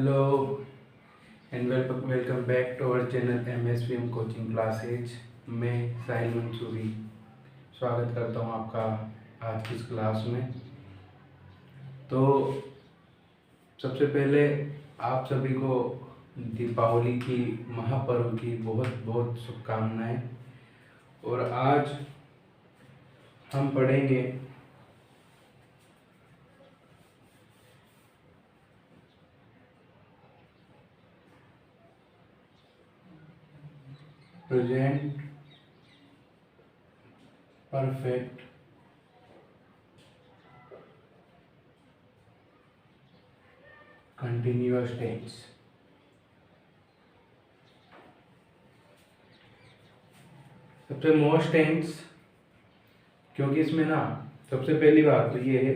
Hello and welcome back to our channel MSVM coaching classes. मैं साहिल मंसूरी स्वागत करता हूं आपका आज की इस क्लास में। तो सबसे पहले आप सभी को दीपावली की महापर्व की बहुत बहुत शुभकामनाएं। और आज हम पढ़ेंगे प्रेजेंट परफेक्ट कंटिन्यूअस टेंस। सबसे मोस्ट टेंस, क्योंकि इसमें ना सबसे पहली बात तो ये है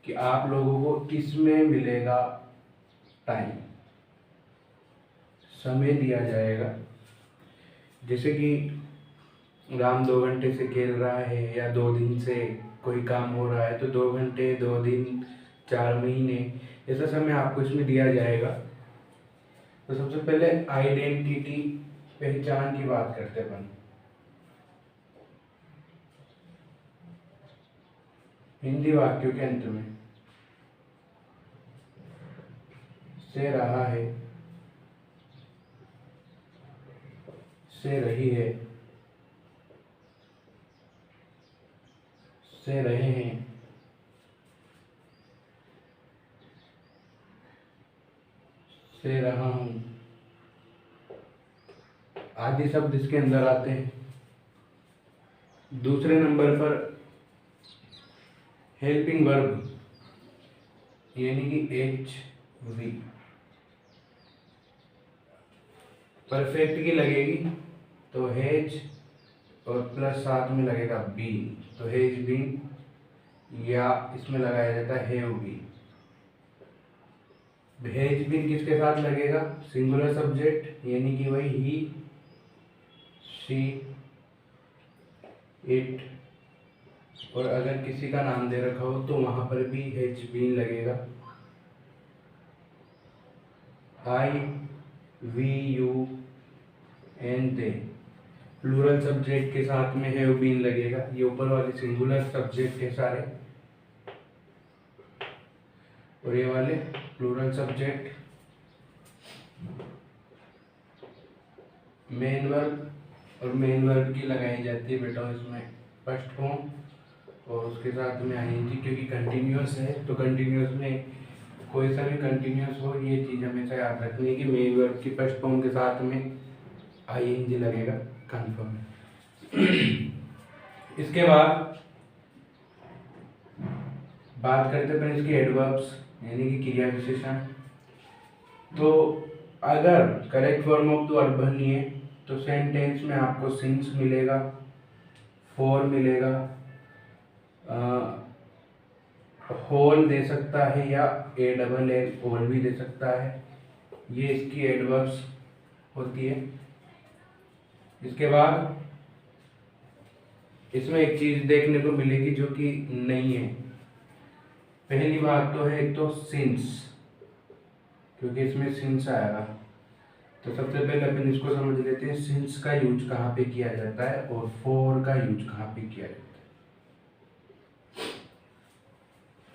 कि आप लोगों को इसमें मिलेगा टाइम, समय दिया जाएगा। जैसे कि राम 2 घंटे से खेल रहा है या 2 दिन से कोई काम हो रहा है, तो 2 घंटे, 2 दिन, 4 महीने, ऐसा समय आपको इसमें दिया जाएगा। तो सबसे पहले आइडेंटिटी, पहचान की बात करते हैं अपन। हिंदी वाक्यों के अंत में से रहा है, से रही है, से रहे हैं, से रहा हूं, आदि शब्द इसके अंदर आते हैं। दूसरे नंबर पर हेल्पिंग वर्ब यानी कि HV परफेक्ट की लगेगी तो हैज और प्लस साथ में लगेगा बीन, तो हैज बीन, या इसमें लगाया जाता है हैव बीन। हैज बीन किसके साथ लगेगा? सिंगुलर सब्जेक्ट यानी कि वही ही, शी, इट, और अगर किसी का नाम दे रखा हो तो वहां पर भी हैज बीन लगेगा। I, we, you and they plural subject के साथ में हैव बीन लगेगा। ये ऊपर वाले सिंगुलर सब्जेक्ट है सारे, और ये वाले प्लूरल सब्जेक्ट। मेन वर्ब, और मेन वर्ब की लगाई जाती है बेटा इसमें फर्स्ट फॉर्म और उसके साथ में आईएनजी, क्योंकि कंटिन्यूअस है। तो कंटिन्यूअस में कोई सा भी कंटिन्यूअस हो, ये चीज़ हमेशा याद रखनी है कि मेन वर्ब की फर्स्ट फॉर्म के साथ में आईएनजी लगेगा, कंफर्म। इसके बाद बात करते हैं इसकी एडवर्ब्स यानी कि क्रिया विशेषण। तो अगर correct form of the verb बननी है तो सेंटेंस में आपको सिंस मिलेगा, फॉर मिलेगा, होल दे सकता है या ALL होल भी दे सकता है। ये इसकी एडवर्ब्स होती है। इसके बाद इसमें एक चीज देखने को मिलेगी जो कि नहीं है। पहली बात तो है एक तो सिंस, क्योंकि इसमें सिंस आएगा। तो सबसे पहले अपन इसको समझ लेते हैं, सिंस का यूज कहाँ पे किया जाता है और फॉर का यूज कहाँ पे किया जाता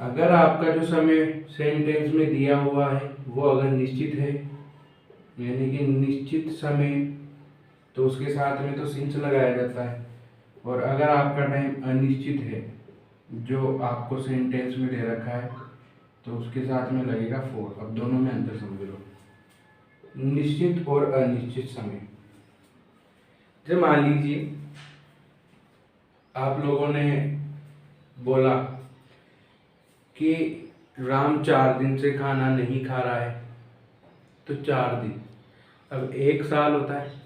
है। अगर आपका जो समय सेंटेंस में दिया हुआ है वो अगर निश्चित है यानी कि निश्चित समय, तो उसके साथ में तो सिंस लगाया जाता है। और अगर आपका टाइम अनिश्चित है जो आपको सेंटेंस में दे रखा है, तो उसके साथ में लगेगा फॉर। अब दोनों में अंतर समझ लो, निश्चित और अनिश्चित समय। जब मान लीजिए आप लोगों ने बोला कि राम 4 दिन से खाना नहीं खा रहा है, तो 4 दिन। अब 1 साल होता है,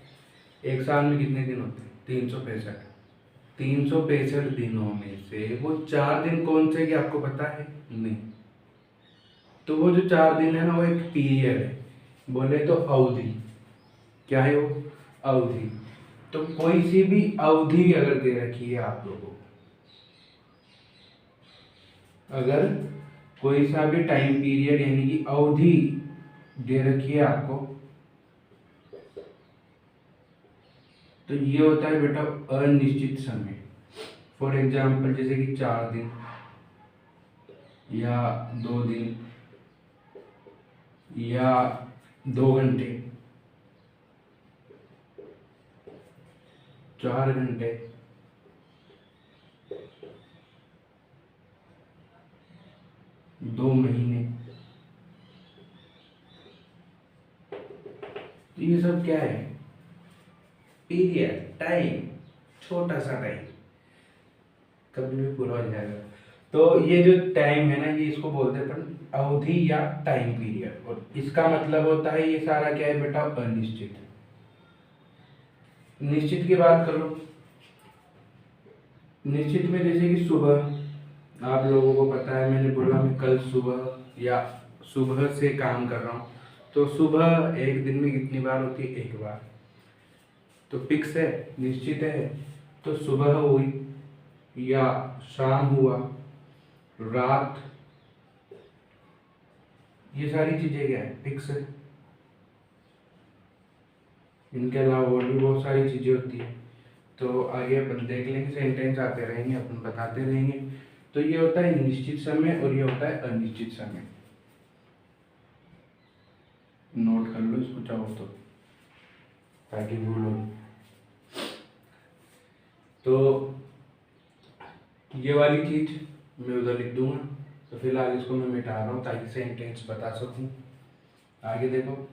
1 साल में कितने दिन होते हैं? 365। 365 दिनों में से वो 4 दिन कौन से कि आपको पता है? नहीं। तो वो जो 4 दिन है ना, वो एक पीरियड है, बोले तो अवधि। क्या है वो? अवधि। तो कोई सी भी अवधि अगर दे रखी है आप लोगों को, अगर कोई सा भी टाइम पीरियड यानी कि अवधि दे रखी है आपको, तो ये होता है बेटा अनिश्चित समय। फॉर एग्जाम्पल जैसे कि 4 दिन या 2 दिन या 2 घंटे, 4 घंटे, 2 महीने, तो ये सब क्या है? पीरियड, टाइम, छोटा सा टाइम, कभी भी पूरा हो जाएगा। तो ये जो टाइम है ना, ये इसको बोलते हैं अपन अवधि या टाइम पीरियड, और इसका मतलब होता है ये सारा क्या है बेटा? अनिश्चित। निश्चित की बात करो, निश्चित में जैसे कि सुबह, आप लोगों को पता है, मैंने बोला मैं कल सुबह या सुबह से काम कर रहा हूँ, तो सुबह एक दिन में कितनी बार होती है? एक बार, तो फिक्स है, निश्चित है। तो सुबह हुई या शाम हुआ, रात, ये सारी चीजें क्या है? फिक्स है। इनके अलावा और भी बहुत सारी चीजें होती है, तो आगे अपन देख लेंगे, सेंटेंस आते रहेंगे, अपन बताते रहेंगे। तो ये होता है निश्चित समय और ये होता है अनिश्चित समय। नोट कर लो इसको चाहो तो, ताकि भूलो। तो ये वाली चीज मैं उधर लिख दूंगा, तो फिलहाल इसको मैं मिटा रहा हूँ ताकि सेंटेंस बता सकूं। आगे देखो,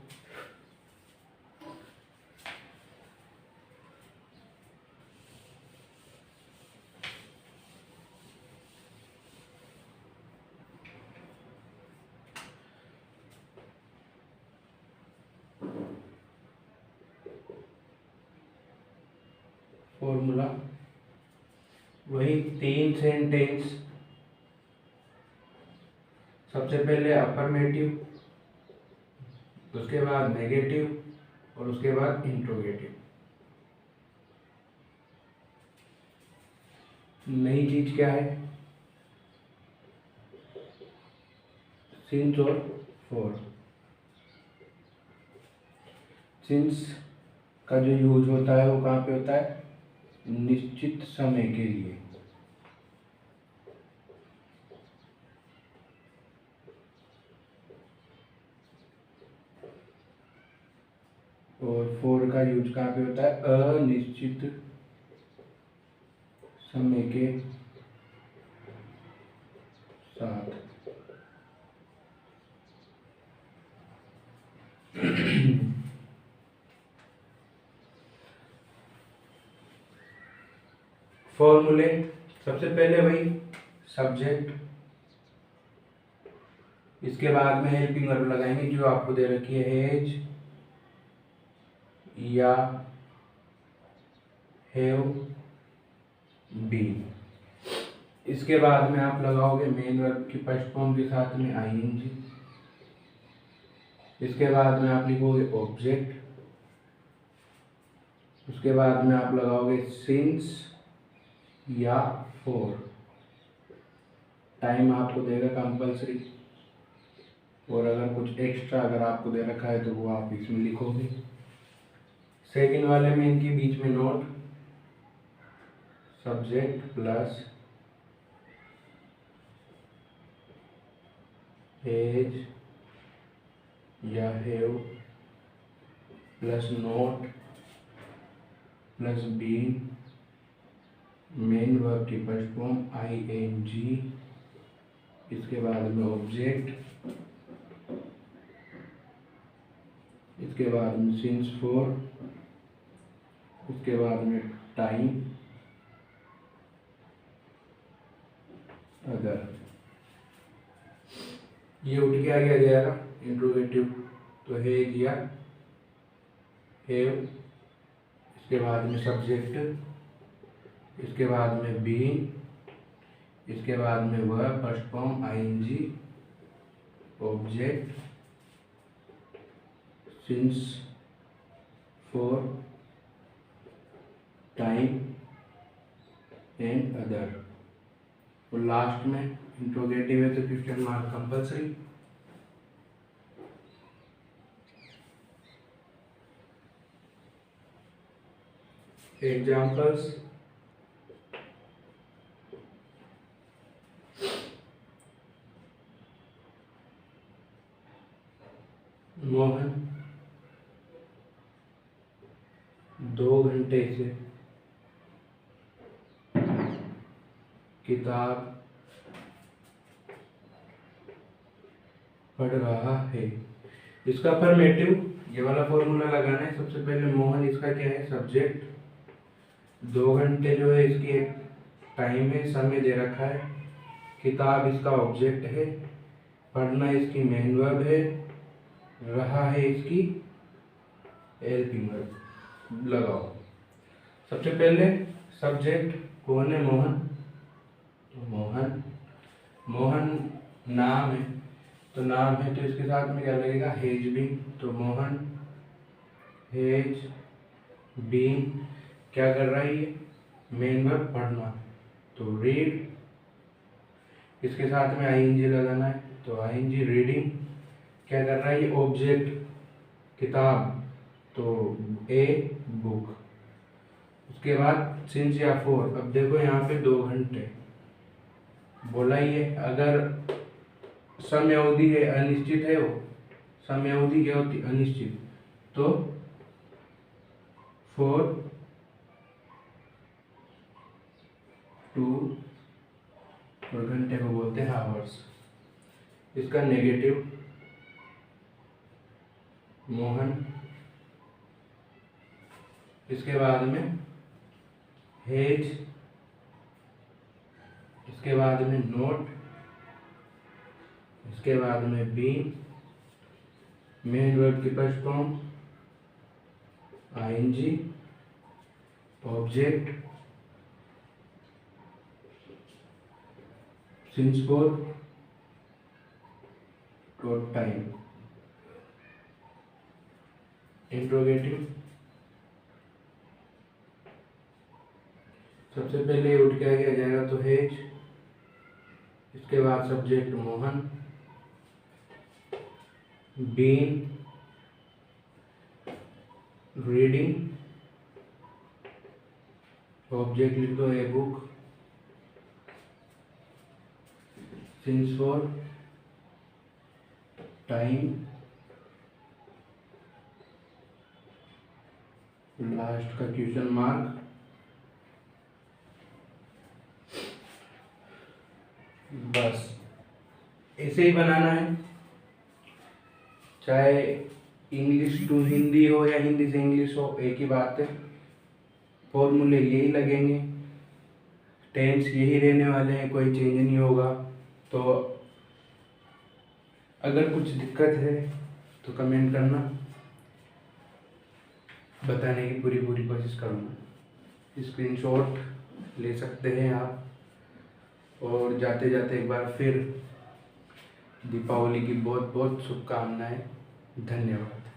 फॉर्मूला वही 3 सेंटेंस। सबसे पहले अफर्मेटिव, उसके बाद नेगेटिव, और उसके बाद इंट्रोगेटिव। नई चीज क्या है? सिंस और फॉर। सिंस का जो यूज होता है वो कहाँ पे होता है? निश्चित समय के लिए। और फॉर का यूज कहाँ पे होता है? अनिश्चित समय के साथ। फॉर्मूले, सबसे पहले वही सब्जेक्ट, इसके बाद में हेल्पिंग वर्ब लगाएंगे जो आपको दे रखी है, हैज या हैव बीन। इसके बाद में आप लगाओगे मेन वर्ब की फर्स्ट फॉर्म के साथ में आईएनजी। इसके बाद में आप लिखोगे ऑब्जेक्ट। उसके बाद में आप लगाओगे सिंस या फॉर। टाइम आपको देगा कंपलसरी, और अगर कुछ एक्स्ट्रा अगर आपको दे रखा है तो वो आप इसमें लिखोगे। सेकंड वाले में इनके बीच में नोट, सब्जेक्ट प्लस हैज या have plus not plus been, main verb की फर्स्ट फॉर्म आईएनजी। इसके बाद में ऑब्जेक्ट, इसके बाद में सिंस फॉर, उसके बाद में टाइम, अगर। ये उठ के आ जाएगा इंट्रोगेटिव, तो हैज या हैव, इसके बाद में सब्जेक्ट, इसके बाद में बीन, इसके बाद में verb first form ING, object, since for, time and other. और लास्ट में इंट्रोगेटिव है तो 15 मार्क कंपलसरी। एग्जाम्पल्स, मोहन 2 घंटे से किताब पढ़ रहा है। इसका अफर्मेटिव ये वाला फॉर्मूला लगाना है। सबसे पहले मोहन इसका क्या है, सब्जेक्ट, 2 घंटे जो है इसकी एक टाइम है, समय दे रखा है, किताब इसका ऑब्जेक्ट है, पढ़ना इसकी मेन वर्ब है, रहा है इसकी हेल्पिंग वर्ब। लगाओ। सबसे पहले सब्जेक्ट कौन है, मोहन, तो मोहन, मोहन नाम है, तो नाम है तो इसके साथ में क्या लगेगा, हेज बीन, तो मोहन हेज बीन क्या कर रहा है, ये मेन वर्ब पढ़ना, तो रीड, इसके साथ में आईएनजी लगाना है, तो आईएनजी रीडिंग क्या कर रहा है, ये ऑब्जेक्ट किताब, तो ए बुक। उसके बाद सिंस या फोर, अब देखो यहाँ पे 2 घंटे बोला ही है, अगर समय अवधि है अनिश्चित है, वो समय अवधि क्या होती है, अनिश्चित, तो 4 2 और घंटे को बोलते हैं आवर्स। इसका नेगेटिव मोहन, इसके बाद में हेज, इसके बाद में नोट, इसके बाद में बीन, मेन वर्ब की first form ING, object since for, dot time, interrogative. सबसे पहले उठ के आगे आ जाएगा तो हेज, इसके बाद subject Mohan, been reading, object लिख दो a book, since for time, last का क्वेश्चन मार्क। बस ऐसे ही बनाना है, चाहे इंग्लिश टू हिंदी हो या हिंदी से इंग्लिश हो, एक ही बात है, फॉर्मूले यही लगेंगे, टेंस यही रहने वाले हैं, कोई चेंज नहीं होगा। तो अगर कुछ दिक्कत है तो कमेंट करना, बताने की पूरी कोशिश करूँगा। स्क्रीनशॉट ले सकते हैं आप, और जाते जाते एक बार फिर दीपावली की बहुत बहुत शुभकामनाएं। धन्यवाद।